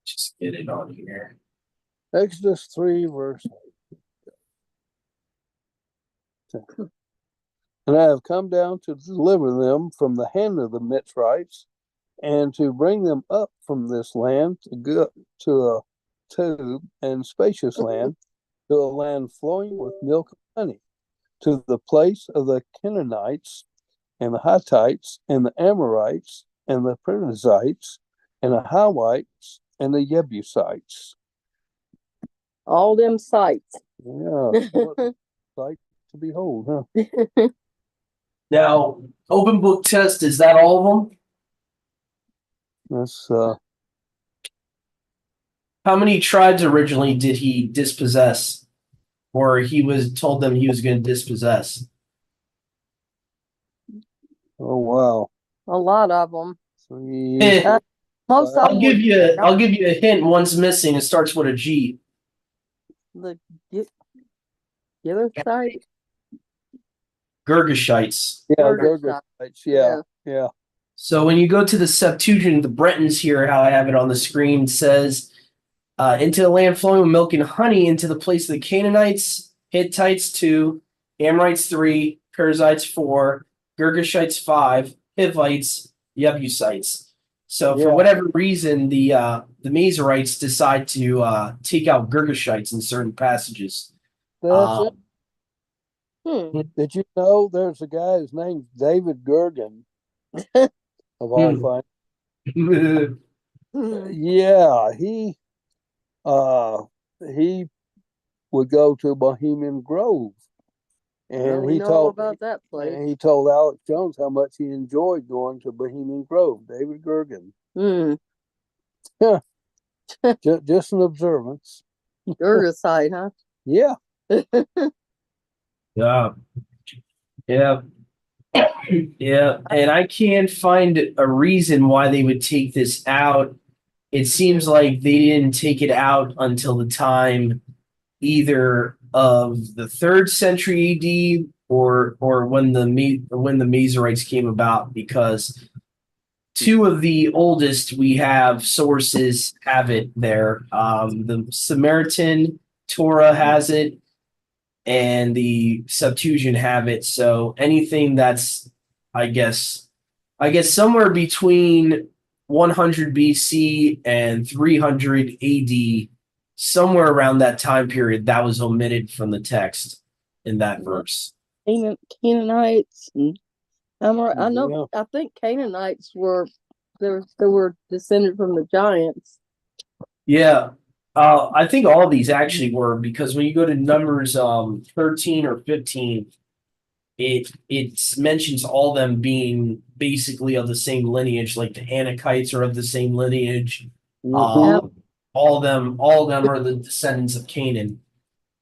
Just get it on here. Exodus 3, verse 8. And I have come down to deliver them from the hand of the Mitzrites, and to bring them up from this land to a tube and spacious land, to a land flowing with milk and honey, to the place of the Canaanites and the Hittites and the Amorites and the Perizzites and the Hivites and the Jebusites. All them sites. Yeah, sight to behold, huh? Now, open book test, is that all of them? That's How many tribes originally did he dispossess? Or he was told them he was going to dispossess? oh wow. A lot of them. 3, Eh, Most of I'll them give would you I'll give you a hint. One's missing. It starts with a G. the other side. Girgashites. Yeah, Gurgles. Gurgles. Yeah, yeah. So when you go to the Septuagint, the Bretons here, how I have it on the screen, says, into the land flowing with milk and honey, into the place of the Canaanites, Hittites 2, Amorites 3, Perizzites 4, Girgashites 5, Hivites, Jebusites. So for Yeah. whatever reason, the Masorites decide to take out Girgashites in certain passages. That's it. Hmm. Did you know there's a guy whose name's David Gergen, of all things? Yeah, he would go to Bohemian Grove, Well, and we he know all told about that place. and he told Alex Jones how much he enjoyed going to Bohemian Grove. David Gergen. Hmm. Just an observance. Gurgicide, huh? Yeah. Yeah. Yeah. Yeah. And I can't find a reason why they would take this out. It seems like they didn't take it out until the time either of the 3rd century AD or when the Masorites came about, because two of the oldest we have sources have it there. The Samaritan Torah has it, and the Septuagint have it. So anything that's, I guess, somewhere between 100 BC and 300 AD, somewhere around that time period, that was omitted from the text in that verse. Canaanites and I know. Yeah. I think Canaanites were they were descended from the giants. Yeah. I think all these actually were, because when you go to Numbers 13 or 15, it mentions all them being basically of the same lineage, like the Anakites are of the same lineage. Mhm. All of them are the descendants of Canaan.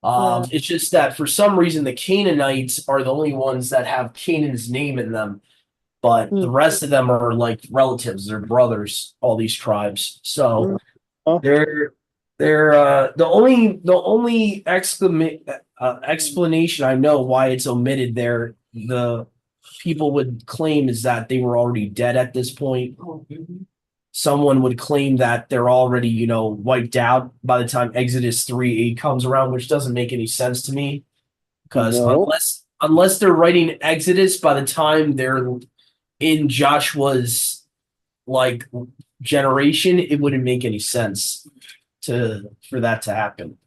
It's just that for some reason the Canaanites are the only ones that have Canaan's name in them, but the rest of them are like relatives, they're brothers, all these tribes. So they're the only explanation I know why it's omitted there, the people would claim, is that they were already dead at this point. Someone would claim that they're already, wiped out by the time Exodus 3:8 comes around, which doesn't make any sense to me. Because No. unless they're writing Exodus by the time they're in Joshua's like generation, it wouldn't make any sense for that to happen.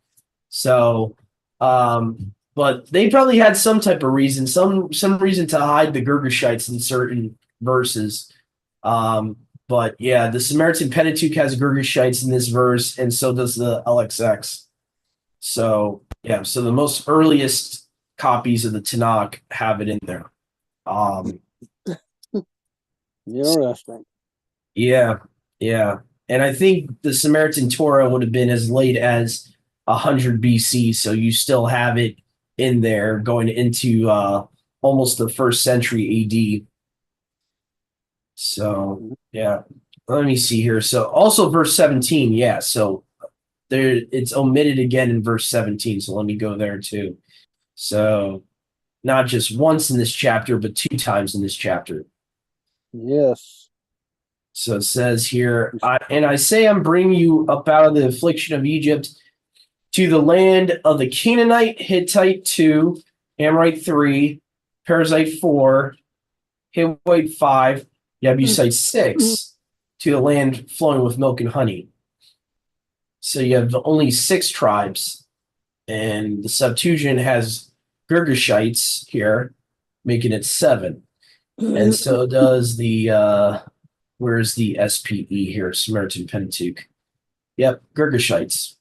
So, but they probably had some type of reason, some reason to hide the Girgashites in certain verses. But yeah, the Samaritan Pentateuch has Girgashites in this verse, and so does the LXX. So yeah, so the most earliest copies of the Tanakh have it in there. Interesting. Yeah, yeah, and I think the Samaritan Torah would have been as late as 100 BC, so you still have it in there going into almost the 1st century AD. So yeah, let me see here. So also verse 17, yeah. So there, it's omitted again in verse 17. So let me go there too. So not just once in this chapter, but 2 times in this chapter. Yes. So it says here, and I say I'm bringing you up out of the affliction of Egypt to the land of the Canaanite, Hittite 2, Amorite 3, Perizzite 4, Hivite 5, Jebusite 6, to the land flowing with milk and honey. So you have only 6 tribes, and the Septuagint has Girgashites here, making it 7. And so does the where's the SPE here, Samaritan Pentateuch? Yep, Girgashites.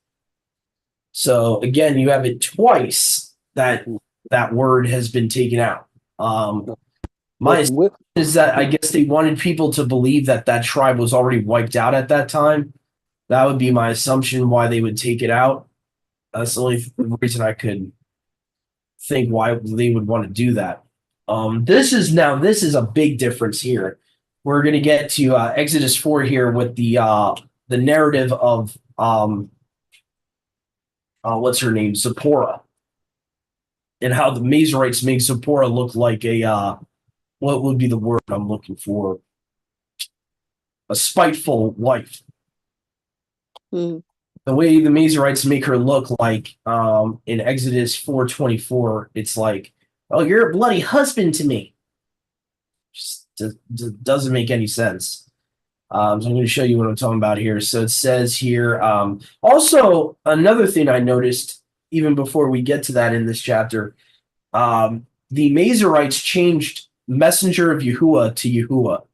So again, you have it twice that word has been taken out. My assumption is that I guess they wanted people to believe that that tribe was already wiped out at that time. That would be my assumption why they would take it out. That's the only reason I could think why they would want to do that. This is a big difference here. we're going to get to Exodus 4 here with the narrative of what's her name, Zipporah, and how the Mazarites make Zipporah look like a what would be the word I'm looking for? A spiteful wife. Hmm. The way the Mazarites make her look like in Exodus 4:24, it's like, oh, you're a bloody husband to me. Just doesn't make any sense. So I'm going to show you what I'm talking about here. So it says here, also another thing I noticed even before we get to that in this chapter, the Mazarites changed messenger of Yahuwah to Yahuwah.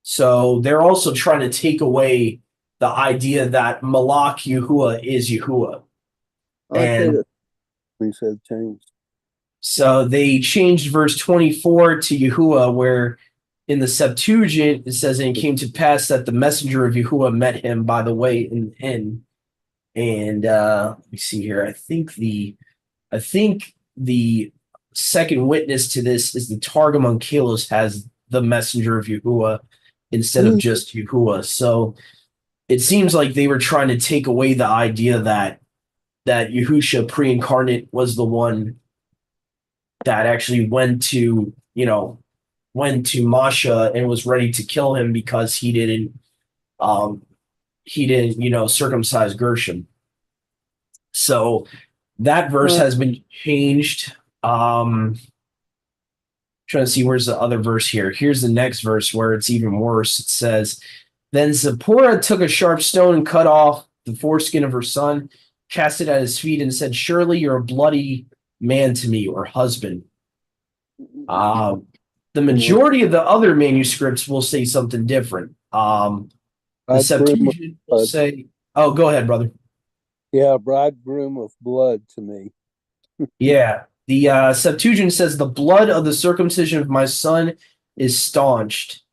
So they're also trying to take away the idea that Malak Yahuwah is Yahuwah. Okay. And He said changed. so they changed verse 24 to Yahuwah, where in the Septuagint it says, and it came to pass that the messenger of Yahuwah met him by the way in the inn. And let me see here. I think the second witness to this is the Targum on Kalos has the messenger of Yahuwah instead of just Yahuwah. So it seems like they were trying to take away the idea that Yahusha pre-incarnate was the one that actually went to Masha and was ready to kill him because um he didn't circumcise Gershom. So that verse has been changed. Trying to see where's the other verse here. Here's the next verse where it's even worse. It says, then Zipporah took a sharp stone and cut off the foreskin of her son, cast it at his feet, and said, surely you're a bloody man to me, or husband. The majority of the other manuscripts will say something different. The Septuagint will say, oh, go ahead, brother. Yeah, bridegroom of blood to me. Yeah. The Septuagint says, the blood of the circumcision of my son is staunched.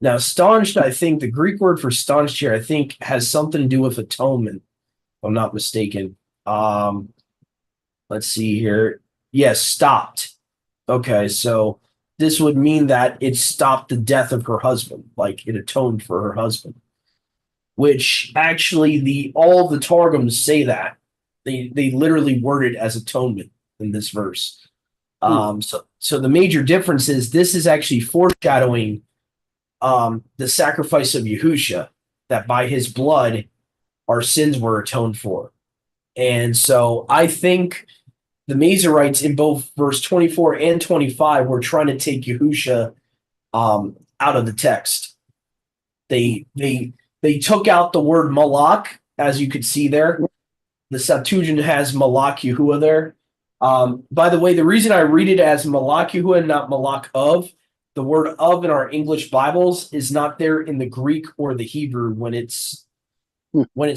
Now, staunched, I think the Greek word for staunched here, I think, has something to do with atonement, if I'm not mistaken. Let's see here. Yes, stopped. Okay, so this would mean that it stopped the death of her husband, like it atoned for her husband. Which actually all the Targums say that. They literally word it as atonement in this verse. So the major difference is this is actually foreshadowing the sacrifice of Yahusha, that by his blood our sins were atoned for. And so I think the Mazarites in both verse 24 and 25 were trying to take Yahusha out of the text. They took out the word Malak, as you could see there. The Septuagint has Malak Yahuwah there. By the way, the reason I read it as Malak Yahuwah and not Malak of, the word of in our English Bibles is not there in the Greek or the Hebrew when it's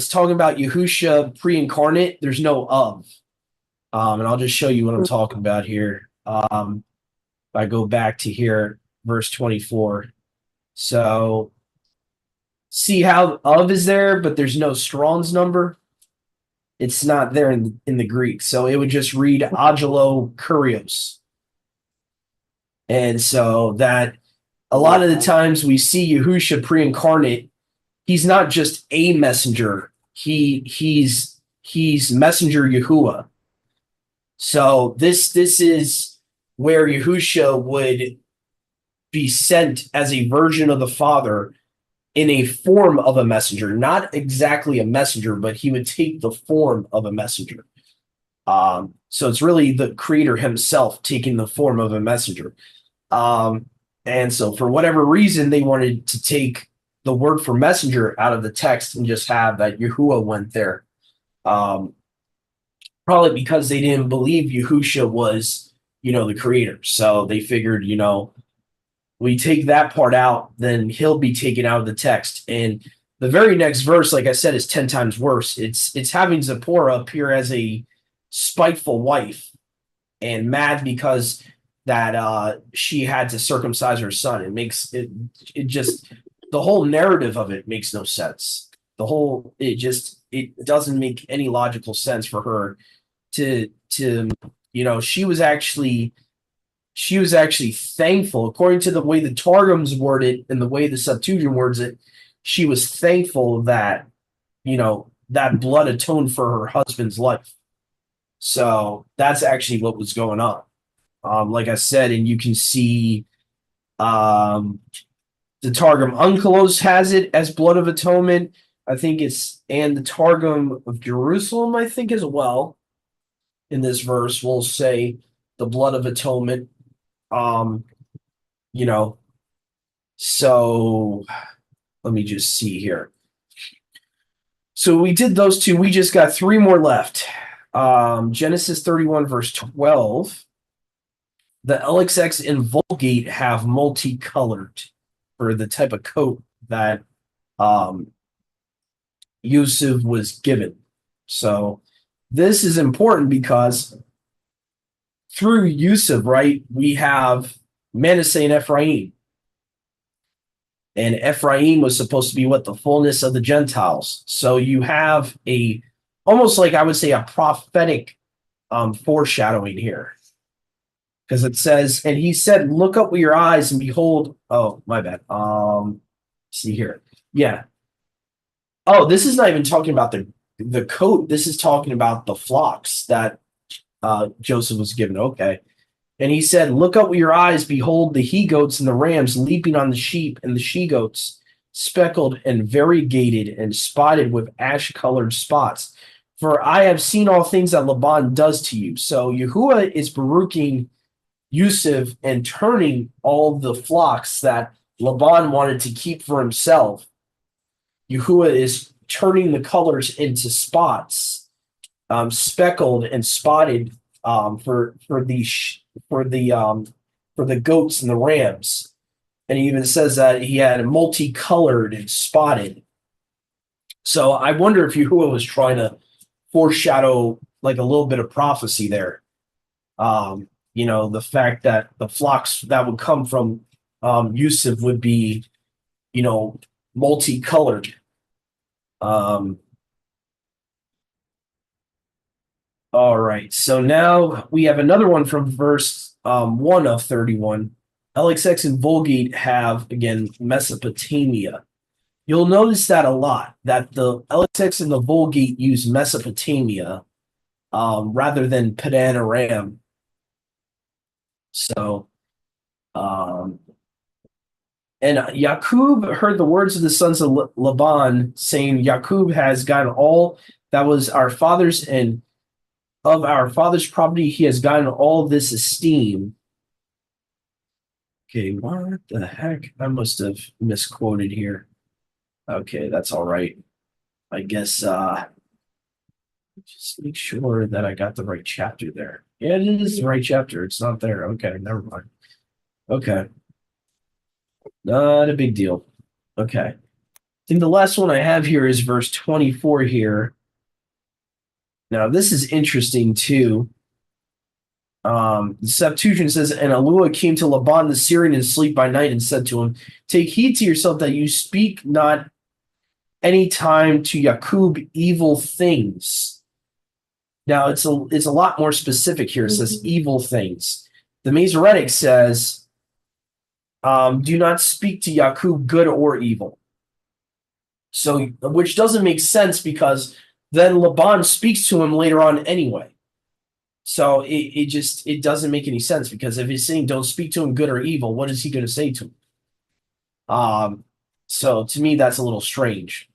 talking about Yahusha pre-incarnate, there's no of. And I'll just show you what I'm talking about here. If I go back to here, verse 24. So see how of is there, but there's no Strong's number. It's not there in the Greek. So it would just read Agelo Kurios. And so that a lot of the times we see Yahusha pre-incarnate, he's not just a messenger. He's messenger Yahuwah. So this is where Yahusha would be sent as a version of the Father in a form of a messenger, not exactly a messenger, but he would take the form of a messenger. So it's really the creator himself taking the form of a messenger. And so for whatever reason, they wanted to take the word for messenger out of the text and just have that Yahuwah went there. Probably because they didn't believe Yahusha was, the creator. So they figured, we take that part out, then he'll be taken out of the text. And the very next verse, like I said, is 10 times worse. It's having Zipporah appear as a spiteful wife and mad because that she had to circumcise her son. It makes it just the whole narrative of it makes no sense. It doesn't make any logical sense for her to she was actually she was actually thankful, according to the way the Targums word it and the way the Septuagint words it. She was thankful that that blood atoned for her husband's life. So that's actually what was going on. Like I said, and you can see the Targum Onkelos has it as blood of atonement. I think and the Targum of Jerusalem, I think, as well, in this verse will say the blood of atonement. Um, you know, so let me just see here. So we did those two. We just got three more left. Genesis 31, verse 12. The LXX and Vulgate have multicolored for the type of coat that Yusuf was given. So this is important because through Yusuf, right, we have Manasseh and Ephraim. And Ephraim was supposed to be what? The fullness of the Gentiles. So you have almost like I would say a prophetic foreshadowing here. Because it says, and he said, look up with your eyes and behold. Oh, my bad. See here. Yeah. Oh, this is not even talking about the coat. This is talking about the flocks that Joseph was given. Okay. And he said, look up with your eyes, behold the he-goats and the rams leaping on the sheep, and the she-goats speckled and variegated and spotted with ash-colored spots. For I have seen all things that Laban does to you. So Yahuwah is baruching Yusuf and turning all the flocks that Laban wanted to keep for himself. Yahuwah is turning the colors into spots, speckled and spotted for the goats and the rams. And he even says that he had multicolored and spotted. So I wonder if Yahuwah was trying to foreshadow like a little bit of prophecy there. The fact that the flocks that would come from Yusuf would be, multicolored. All right, so now we have another one from verse 1 of 31. LXX and Vulgate have, again, Mesopotamia. You'll notice that a lot, that the LXX and the Vulgate use Mesopotamia rather than Padan Aram. So, and Yaqub heard the words of the sons of Laban, saying, Yaqub has gotten all that was our father's, and of our father's property, he has gotten all this esteem. Okay, what the heck? I must have misquoted here. Okay, that's all right. I guess just make sure that I got the right chapter there. Yeah, it is the right chapter. It's not there. Okay, never mind. Okay. Not a big deal. Okay. I think the last one I have here is verse 24 here. Now, this is interesting too. The Septuagint says, and Alua came to Laban the Syrian in sleep by night and said to him, take heed to yourself that you speak not any time to Yaqub evil things. Now, it's a lot more specific here. It says evil things. The Masoretic says, do not speak to Yaqub good or evil. So, which doesn't make sense because then Laban speaks to him later on anyway. So it doesn't make any sense because if he's saying don't speak to him good or evil, what is he going to say to him? So to me, that's a little strange.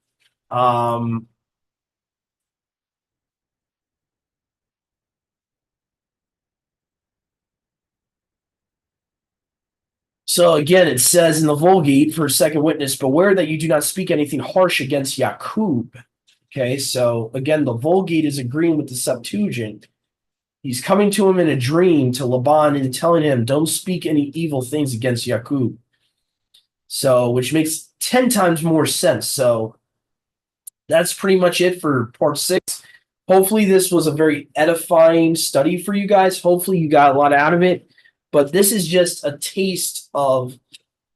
So again, it says in the Vulgate for second witness, beware that you do not speak anything harsh against Yaqub. Okay, so again, the Vulgate is agreeing with the Septuagint. He's coming to him in a dream to Laban and telling him, don't speak any evil things against Yaqub. So, which makes 10 times more sense. So that's pretty much it for part 6. Hopefully this was a very edifying study for you guys. Hopefully you got a lot out of it. But this is just a taste of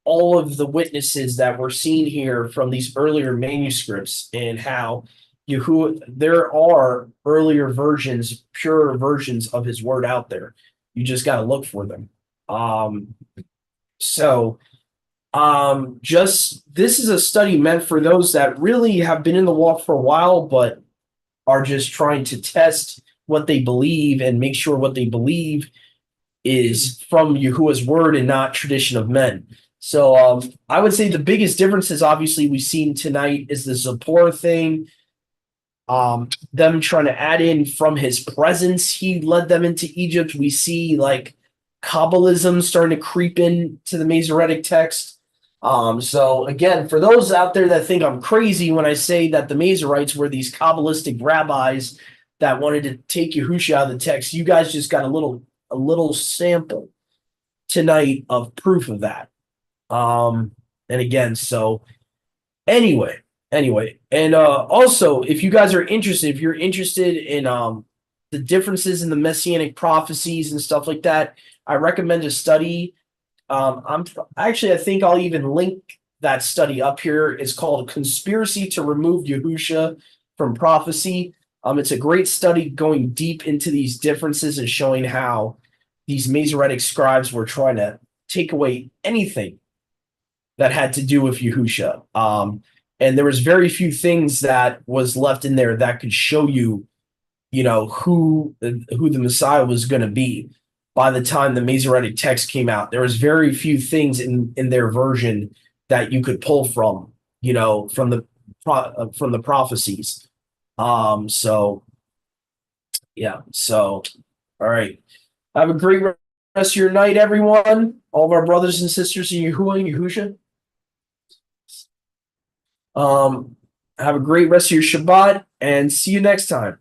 all of the witnesses that we're seeing here from these earlier manuscripts and how there are earlier versions, purer versions of his word out there. You just got to look for them. So just this is a study meant for those that really have been in the walk for a while, but are just trying to test what they believe and make sure what they believe is from Yahuwah's word and not tradition of men. So I would say the biggest differences, obviously, we've seen tonight is the Zipporah thing. Them trying to add in from his presence, he led them into Egypt. We see like Kabbalism starting to creep in to the Masoretic text. So again, for those out there that think I'm crazy when I say that the Masoretes were these Kabbalistic rabbis that wanted to take Yahusha out of the text, you guys just got a little sample tonight of proof of that. And again, so anyway, and also if you guys are interested, if you're interested in the differences in the messianic prophecies and stuff like that, I recommend a study. I think I'll even link that study up here. It's called Conspiracy to Remove Yahusha from Prophecy. It's a great study going deep into these differences and showing how these Masoretic scribes were trying to take away anything that had to do with Yahusha. And there was very few things that was left in there that could show you, who the Messiah was going to be. By the time the Masoretic text came out, there was very few things in their version that you could pull from, from the prophecies. So yeah. So all right. Have a great rest of your night, everyone. All of our brothers and sisters in Yahuwah and Yahusha. Have a great rest of your Shabbat and see you next time.